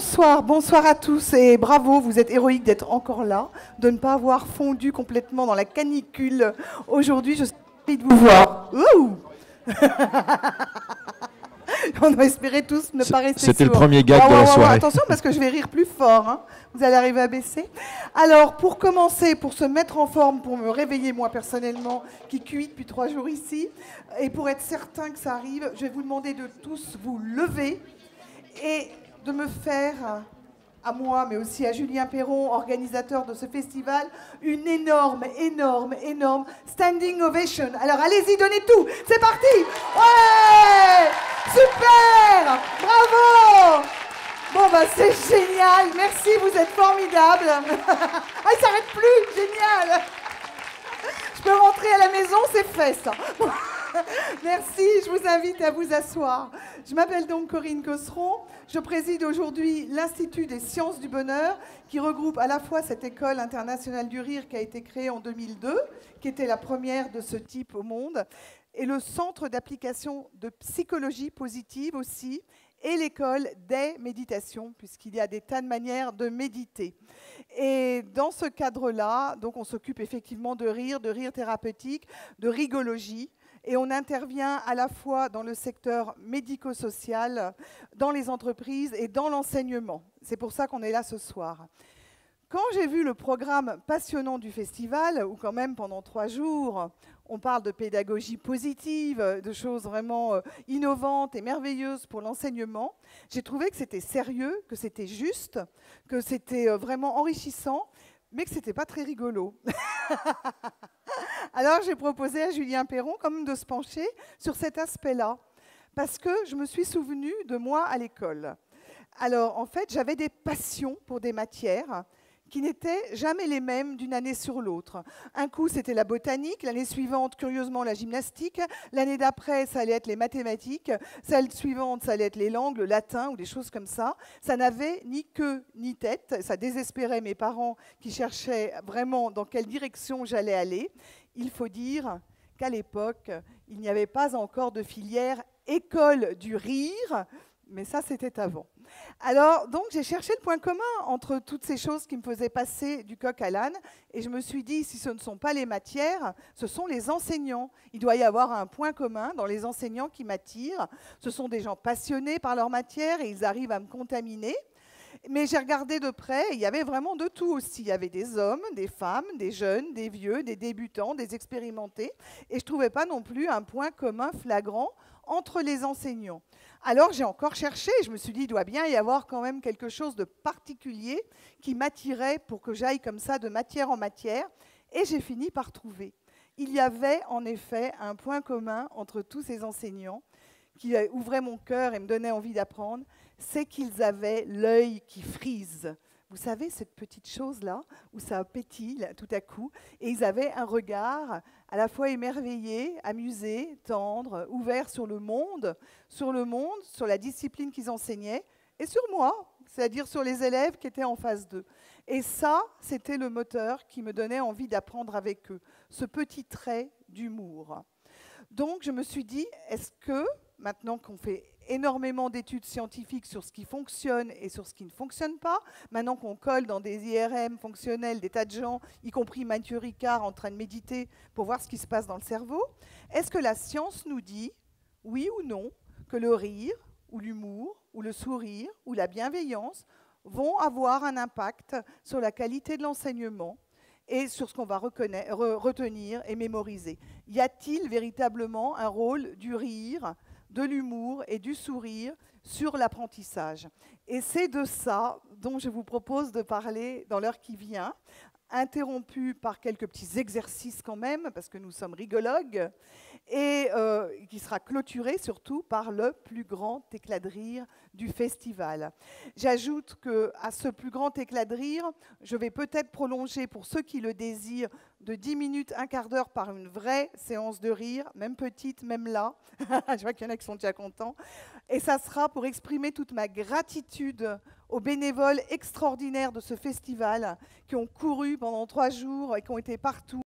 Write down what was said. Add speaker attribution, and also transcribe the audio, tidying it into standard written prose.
Speaker 1: Bonsoir, bonsoir à tous et bravo, vous êtes héroïques d'être encore là, de ne pas avoir fondu complètement dans la canicule. Aujourd'hui, je suis ravie de vous voir. Ouh. On doit espérer tous ne pas rester
Speaker 2: C'était le
Speaker 1: sourds.
Speaker 2: premier gag de la soirée.
Speaker 1: Attention parce que je vais rire plus fort, hein. Vous allez arriver à baisser. Alors, pour commencer, pour se mettre en forme, pour me réveiller moi personnellement, qui cuit depuis 3 jours ici, et pour être certain que ça arrive, je vais vous demander de tous vous lever et de me faire, à moi, mais aussi à Julien Perron, organisateur de ce festival, une énorme, énorme, énorme standing ovation. Alors allez-y, donnez tout. C'est parti. Ouais. Super. Bravo. Bon, bah c'est génial. Merci, vous êtes formidables. Ah, il s'arrête plus. Génial. Je peux rentrer à la maison, c'est fait ça. Merci, je vous invite à vous asseoir. Je m'appelle donc Corinne Cosseron. Je préside aujourd'hui l'Institut des sciences du bonheur qui regroupe à la fois cette école internationale du rire qui a été créée en 2002, qui était la première de ce type au monde, et le Centre d'application de psychologie positive aussi, et l'école des méditations, puisqu'il y a des tas de manières de méditer. Et dans ce cadre-là, donc on s'occupe effectivement de rire thérapeutique, de rigologie, et on intervient à la fois dans le secteur médico-social, dans les entreprises et dans l'enseignement. C'est pour ça qu'on est là ce soir. Quand j'ai vu le programme passionnant du festival, où quand même pendant 3 jours, on parle de pédagogie positive, de choses vraiment innovantes et merveilleuses pour l'enseignement, j'ai trouvé que c'était sérieux, que c'était juste, que c'était vraiment enrichissant, mais que ce n'était pas très rigolo. Alors j'ai proposé à Julien Perron quand même de se pencher sur cet aspect-là, parce que je me suis souvenue de moi à l'école. Alors en fait, j'avais des passions pour des matières qui n'étaient jamais les mêmes d'une année sur l'autre. Un coup, c'était la botanique, l'année suivante, curieusement, la gymnastique, l'année d'après, ça allait être les mathématiques, celle suivante, ça allait être les langues, le latin ou des choses comme ça. Ça n'avait ni queue ni tête, ça désespérait mes parents qui cherchaient vraiment dans quelle direction j'allais aller. Il faut dire qu'à l'époque, il n'y avait pas encore de filière école du rire, mais ça, c'était avant. Alors, donc, j'ai cherché le point commun entre toutes ces choses qui me faisaient passer du coq à l'âne, et je me suis dit, si ce ne sont pas les matières, ce sont les enseignants. Il doit y avoir un point commun dans les enseignants qui m'attirent. Ce sont des gens passionnés par leur matière, et ils arrivent à me contaminer. Mais j'ai regardé de près, il y avait vraiment de tout aussi. Il y avait des hommes, des femmes, des jeunes, des vieux, des débutants, des expérimentés, et je ne trouvais pas non plus un point commun flagrant entre les enseignants. Alors j'ai encore cherché, je me suis dit, il doit bien y avoir quand même quelque chose de particulier qui m'attirait pour que j'aille comme ça de matière en matière, et j'ai fini par trouver. Il y avait en effet un point commun entre tous ces enseignants qui ouvraient mon cœur et me donnaient envie d'apprendre, c'est qu'ils avaient l'œil qui frise. Vous savez, cette petite chose-là, où ça pétille tout à coup, et ils avaient un regard à la fois émerveillé, amusé, tendre, ouvert sur le monde, sur la discipline qu'ils enseignaient, et sur moi, c'est-à-dire sur les élèves qui étaient en face d'eux. Et ça, c'était le moteur qui me donnait envie d'apprendre avec eux, ce petit trait d'humour. Donc, je me suis dit, est-ce que, maintenant qu'on fait énormément d'études scientifiques sur ce qui fonctionne et sur ce qui ne fonctionne pas, maintenant qu'on colle dans des IRM fonctionnels des tas de gens, y compris Mathieu Ricard en train de méditer pour voir ce qui se passe dans le cerveau, est-ce que la science nous dit, oui ou non, que le rire, ou l'humour, ou le sourire, ou la bienveillance vont avoir un impact sur la qualité de l'enseignement et sur ce qu'on va retenir et mémoriser? Y a-t-il véritablement un rôle du rire, de l'humour et du sourire sur l'apprentissage? Et c'est de ça dont je vous propose de parler dans l'heure qui vient, interrompu par quelques petits exercices quand même, parce que nous sommes rigologues, et qui sera clôturé surtout par le plus grand éclat de rire du festival. J'ajoute qu'à ce plus grand éclat de rire, je vais peut-être prolonger, pour ceux qui le désirent, de 10 minutes, un quart d'heure par une vraie séance de rire, même petite, même là. Je vois qu'il y en a qui sont déjà contents. Et ça sera pour exprimer toute ma gratitude aux bénévoles extraordinaires de ce festival qui ont couru pendant 3 jours et qui ont été partout.